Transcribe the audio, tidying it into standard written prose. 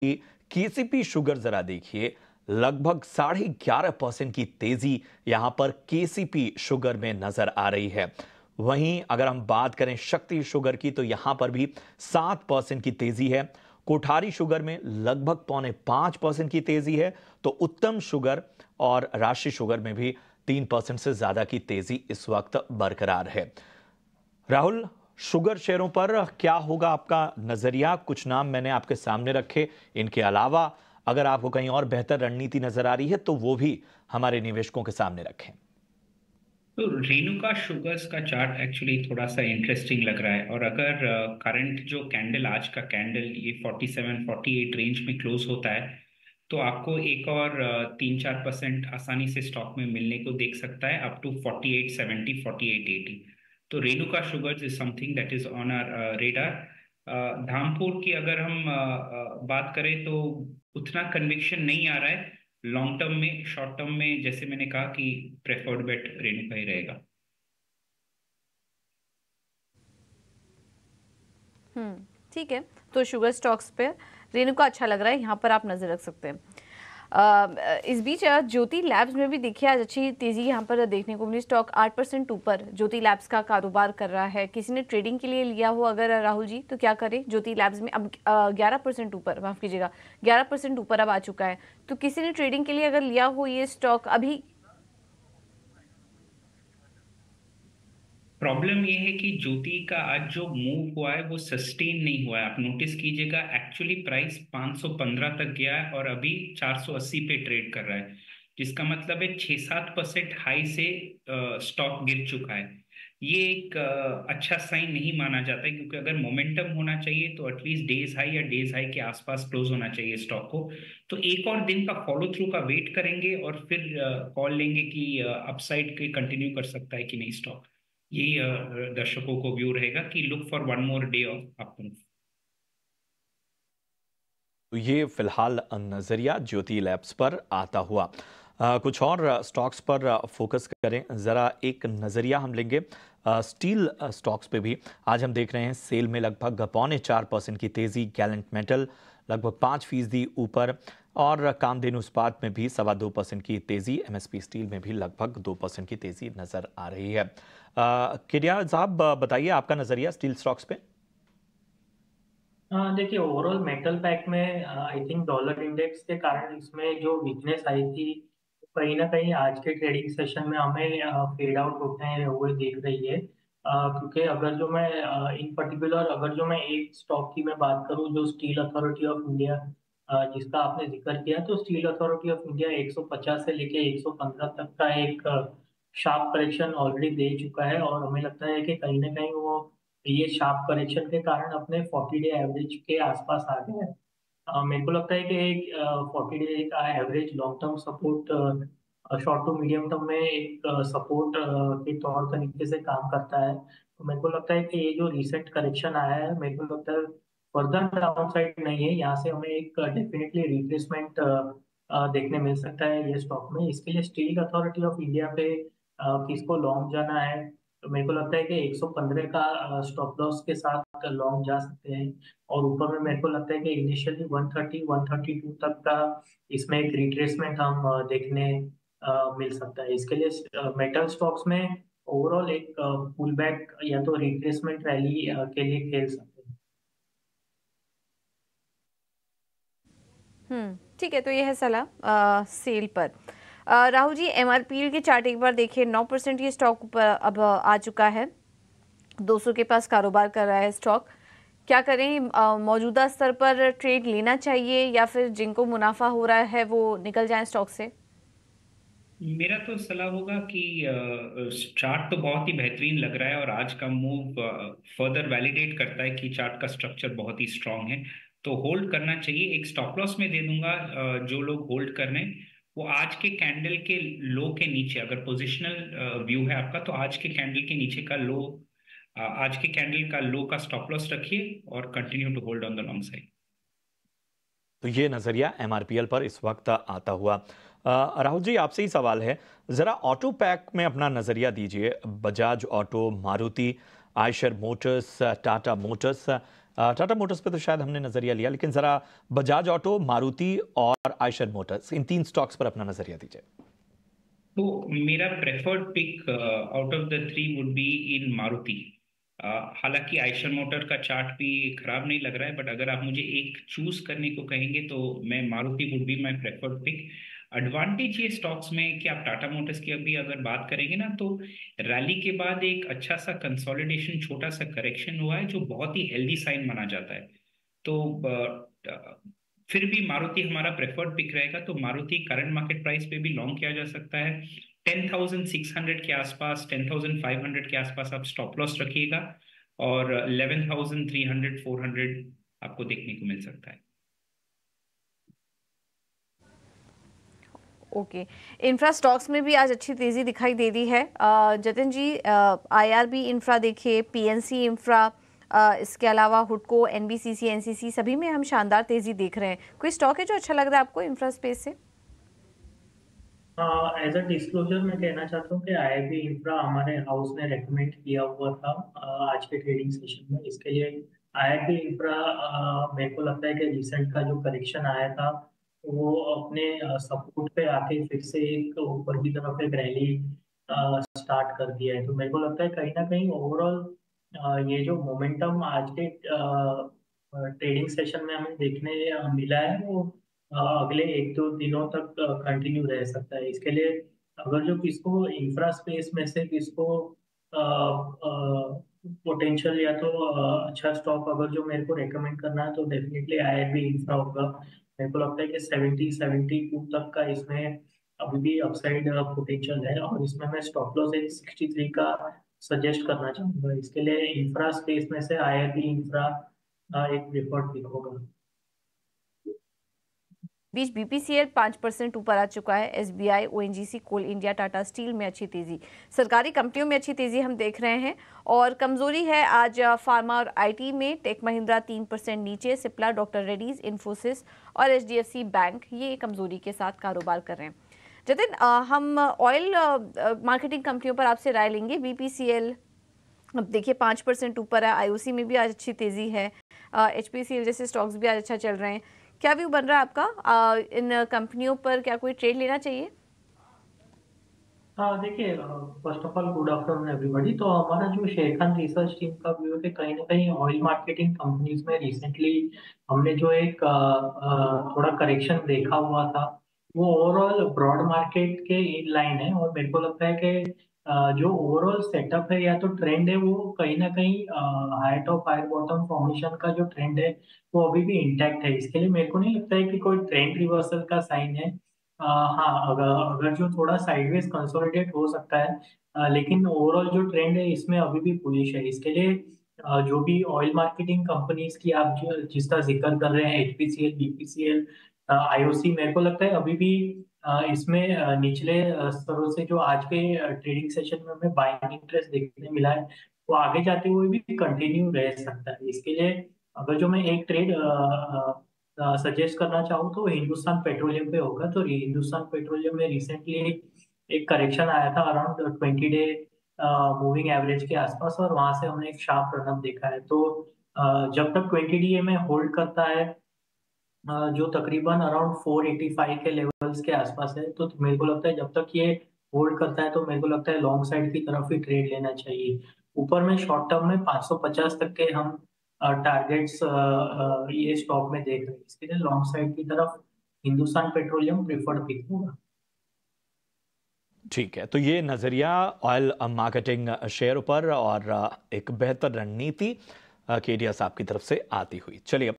KCP sugar जरा देखिए, लगभग 11.5% की तेजी यहां पर केसीपी शुगर में नजर आ रही है। वहीं अगर हम बात करें शक्ति शुगर की तो यहां पर भी 7% की तेजी है। कोठारी शुगर में लगभग 4.5% की तेजी है। तो उत्तम शुगर और राशि शुगर में भी 3% से ज्यादा की तेजी इस वक्त बरकरार है। राहुल, शुगर शेयरों पर क्या होगा आपका नजरिया? कुछ नाम मैंने आपके सामने रखे, इनके अलावा अगर आपको कहीं और बेहतर रणनीति नजर आ रही है तो वो भी हमारे निवेशकों के सामने रखें। तो रेणुका शुगर्स का चार्ट एक्चुअली थोड़ा सा इंटरेस्टिंग लग रहा है। और अगर करंट जो कैंडल, आज का कैंडल ये 47-48 रेंज में क्लोज होता है, तो आपको एक और 3-4% आसानी से स्टॉक में मिलने को देख सकता है, अप टू 4870, 4880। तो Renuka sugars is something that is on our radar. Dhampur की अगर हम बात करें तो उतना कन्विक्शन नहीं आ रहा है लॉन्ग टर्म में। शॉर्ट टर्म में जैसे मैंने कहा कि प्रेफर्ड बेट रेणुका ही रहेगा। ठीक है। तो शुगर स्टॉक्स पे रेणुका अच्छा लग रहा है, यहाँ पर आप नजर रख सकते हैं। इस बीच ज्योति लैब्स में भी देखिए आज अच्छी तेजी यहाँ पर देखने को मिली। स्टॉक 8% ऊपर ज्योति लैब्स का कारोबार कर रहा है। किसी ने ट्रेडिंग के लिए लिया हो अगर राहुल जी तो क्या करें? ज्योति लैब्स में अब 11% ऊपर, माफ कीजिएगा 11% ऊपर अब आ चुका है। तो किसी ने ट्रेडिंग के लिए अगर लिया हो ये स्टॉक अभी? प्रॉब्लम ये है कि ज्योति का आज जो मूव हुआ है वो सस्टेन नहीं हुआ है। आप नोटिस कीजिएगा, एक्चुअली प्राइस 515 तक गया है और अभी 480 पे ट्रेड कर रहा है, जिसका मतलब है 6-7% हाई से स्टॉक गिर चुका है। ये एक अच्छा साइन नहीं माना जाता है, क्योंकि अगर मोमेंटम होना चाहिए तो एटलीस्ट डेज हाई या डेज हाई के आसपास क्लोज होना चाहिए स्टॉक को। तो एक और दिन का फॉलो थ्रू का वेट करेंगे और फिर कॉल लेंगे कि अपसाइड के कंटिन्यू कर सकता है कि नहीं स्टॉक। यही दर्शकों को व्यू रहेगा कि look for one more day of up move. तो ये फिलहाल नजरिया ज्योति लैब्स पर आता हुआ। कुछ और स्टॉक्स पर फोकस करें जरा। एक नजरिया हम लेंगे स्टील स्टॉक्स पे भी। आज हम देख रहे हैं सेल में लगभग 4.25% की तेजी, गैलेंट मेटल लगभग 5% ऊपर और कामधेनु इस्पात में भी 2.25% की तेजी, एमएसपी स्टील में भी लगभग 2% की तेजी नजर आ रही है। किरिया साहब बताइए आपका नजरिया स्टील स्टॉक्स पे। देखिए ओवरऑल मेटल पैक में आई थिंक डॉलर इंडेक्स के कारण इसमें जो वीकनेस आई थी कहीं ना कहीं आज के ट्रेडिंग सेशन में हमें फेड आउट होते हुए दिख रही है। क्योंकि अगर जो मैं इन पर्टिकुलर अगर जो मैं एक स्टॉक की मैं बात करूं जो स्टील अथॉरिटी ऑफ इंडिया जिसका आपने जिक्र किया, तो स्टील अथॉरिटी ऑफ इंडिया 150 से लेके 115 तक का एक शार्प करेक्शन ऑलरेडी दे चुका है और हमें लगता है कि कहीं ना कहीं वो ये शार्प करेक्शन के कारण अपने 40 डे एवरेज के आसपास आ गए हैं। मेरे को लगता है कि एक 40 डे का average long term support short to medium term में एक सपोर्ट के तौर तरीके से काम करता है। तो मेरे को लगता है कि ये जो रिसेंट करेक्शन आया है, मेरे को लगता है फर्दर डाउन साइड नहीं है, यहाँ से हमें एक डेफिनेटली रिप्लेसमेंट देखने मिल सकता है ये स्टॉक में। इसके लिए स्टील अथॉरिटी ऑफ इंडिया पे किसको लॉन्ग जाना है, तो मेरे को लगता है कि 115 का स्टॉप लॉस के साथ लॉन्ग जा सकते हैं। और ऊपर में मेरे को लगता है कि इनिशियली 130 132 तक का इसमें एक रिट्रेसमेंट हम देखने मिल सकता है। इसके लिए मेटल स्टॉक्स में ओवरऑल एक पुल बैक या तो रिट्रेसमेंट रैली के लिए खेल सकते हैं। ठीक है। तो ये है सलाह सेल पर। राहुल जी एमआरपीएल के चार्ट एक बार देखिए, 9% ये स्टॉक ऊपर अब आ चुका है। 200 के पास कारोबार कर रहा है स्टॉक। क्या करें? मौजूदा स्तर पर ट्रेड लेना चाहिए या फिर जिनको मुनाफा हो रहा है वो निकल जाएं स्टॉक से? मेरा तो सलाह होगा कि चार्ट तो बहुत ही बेहतरीन लग रहा है और आज का मूव फर्दर वैलिडेट करता है कि चार्ट का स्ट्रक्चर बहुत ही स्ट्रांग है। तो होल्ड करना चाहिए। एक स्टॉप लॉस में दे दूंगा। जो लोग होल्ड कर रहे हैं वो आज के कैंडल के लो के नीचे, अगर पोजिशनल व्यू है आपका, तो आज के कैंडल के नीचे का लो, आज के कैंडल का लो का स्टॉप लॉस रखिए और continue to hold on the long side. तो ये नजरिया एमआरपीएल पर इस वक्त आता हुआ। राहुल जी आपसे ही सवाल है, जरा ऑटो पैक में अपना नजरिया दीजिए। Bajaj auto, Maruti, Eicher Motors, Tata Motors, Tata Motors पे तो शायद हमने नजरिया लिया, लेकिन जरा बजाज ऑटो, मारुति और आयशर मोटर्स, इन 3 स्टॉक्स पर अपना नजरिया दीजिए। तो मेरा preferred pick out of the 3 would be in Maruti. हालांकि आयशर मोटर का चार्ट भी खराब नहीं लग रहा है, बट अगर आप मुझे एक चूज करने को कहेंगे तो मैं Maruti would be my preferred pick. Advantage ये स्टॉक्स में कि आप टाटा मोटर्स की अभी अगर बात करेंगे ना, तो रैली के बाद एक अच्छा सा कंसोलिडेशन, छोटा सा करेक्शन हुआ है जो बहुत ही हेल्दी साइन माना जाता है। तो फिर भी मारुति हमारा प्रेफर्ड पिक रहेगा। तो मारुति करंट मार्केट प्राइस पे भी लॉन्ग किया जा सकता है। 10,600 के आसपास, 10,500 के आसपास आप स्टॉप लॉस रखिएगा, और 11,300 400 आपको देखने को मिल सकता है। ओके, इंफ्रा स्टॉक्स में भी आज अच्छी तेजी दिखाई दे रही है। जतिन जी, आईआरबी इंफ्रा देखिए, पीएनसी इंफ्रा, इसके अलावा हुडको, एनबीसीसी, एनसीसी, सभी में हम शानदार तेजी देख रहे हैं। कोई स्टॉक है जो अच्छा लग रहा है आपको इंफ्रा स्पेस से? एज अ डिस्क्लोजर मैं कहना चाहता हूँ कि आईआईबी इंफ्रा हमारे हाउस ने रेकमेंड किया हुआ था आज के ट्रेडिंग सेशन में। इसके लिए आईआईबी इंफ्रा मेरे को लगता है कि रिसेंट का जो करेक्शन आया था वो अपने सपोर्ट पे आके फिर से एक ऊपर की तरफ एक रैली स्टार्ट कर दिया है। तो मेरे को लगता है कहीं ना कहीं ओवरऑल ये जो मोमेंटम आज के ट्रेडिंग सेशन में हमें देखने मिला है वो अगले 1-2 दिनों तक कंटिन्यू रह सकता है। इसके लिए अगर जो किसको इंफ्रा स्पेस में से किसको पोटेंशियल या तो अच्छा स्टॉक अगर जो मेरे को रेकमेंड करना है तो डेफिनेटली आईआईबी इंफ्रा होगा। मेरे को लगता है कि 70-72 तक का इसमें अभी भी अपसाइड पोटेंशियल है, और इसमें मैं स्टॉप लॉस एक 63 का सजेस्ट करना चाहूंगा। इसके लिए इंफ्रा स्पेस में से आईआईबी इंफ्रा एक प्रेफर्ड पिक होगा। बीच बीपीसीएल 5% ऊपर आ चुका है। एसबीआई, ओएनजीसी, कोल इंडिया, टाटा स्टील में अच्छी तेजी, सरकारी कंपनियों में अच्छी तेजी हम देख रहे हैं। और कमजोरी है आज फार्मा और आईटी में। टेक महिंद्रा 3% नीचे, सिप्ला, डॉक्टर रेड्डीज, इन्फोसिस और एचडीएफसी बैंक ये कमजोरी के साथ कारोबार कर रहे हैं। जतिन, हम ऑयल मार्केटिंग कंपनियों पर आपसे राय लेंगे। बीपीसीएल अब देखिए 5% ऊपर है, आईओसी में भी आज अच्छी तेजी है, एचपीसीएल जैसे स्टॉक्स भी आज अच्छा चल रहे हैं। क्या व्यू बन रहा है आपका इन कंपनियों पर? क्या कोई ट्रेड लेना चाहिए? हाँ देखिए, first of all good afternoon everybody. तो हमारा जो शेर खान रिसर्च टीम का व्यू है कि कहीं ना कहीं ऑयल मार्केटिंग कंपनीज में रिसेंटली हमने जो एक थोड़ा करेक्शन देखा हुआ था वो ओवरऑल ब्रॉड मार्केट के इन लाइन है। और मेरे को लगता है कि जो ओवरऑल सेटअप है या तो ट्रेंड है वो कहीं ना कहीं high top high bottom formation का जो ट्रेंड है वो अभी भी इंटैक्ट है। इसके लिए मेरे को नहीं लगता है कि कोई ट्रेंड रिवर्सल का साइन है। हाँ, अगर अगर जो थोड़ा साइडवेज कंसोलिडेट हो सकता है, लेकिन ओवरऑल जो ट्रेंड है इसमें अभी भी बुलिश है। इसके लिए जो भी ऑयल मार्केटिंग कंपनीज की आप जो जिसका जिक्र कर रहे हैं, एचपीसीएल, बीपीसीएल, आईओसी, मेरे को लगता है अभी भी इसमें निचले स्तरों से जो आज के ट्रेडिंग सेशन में हमें बाइंग इंटरेस्ट देखने मिला है वो आगे जाते हुए भी कंटिन्यू रह सकता है। इसके लिए अगर जो मैं एक ट्रेड सजेस्ट करना चाहूँ तो हिंदुस्तान पेट्रोलियम पे होगा। तो हिंदुस्तान पेट्रोलियम में रिसेंटली एक करेक्शन आया था अराउंड 20 डे मूविंग एवरेज के आसपास, और वहां से हमने एक शार्प रनअप देखा है। तो जब तक 20 डे में होल्ड करता है जो तकरीबन अराउंड 485 के लेवल्स के आसपास है, तो मेरे को लगता है जब तक ये होल्ड करता है तो मेरे को लगता है लॉन्ग साइड की तरफ ही ट्रेड लेना चाहिए। ऊपर में शॉर्ट टर्म में 550 तक के हम टारगेट्स ये स्टॉक में देख रहे हैं। इसके लिए लॉन्ग साइड की तरफ हिंदुस्तान पेट्रोलियम प्रेफर्ड पिक होगा। ठीक है, तो ये नजरिया ऑयल मार्केटिंग शेयर पर और एक बेहतर रणनीति केडिया साहब की तरफ से आती हुई। चलिए।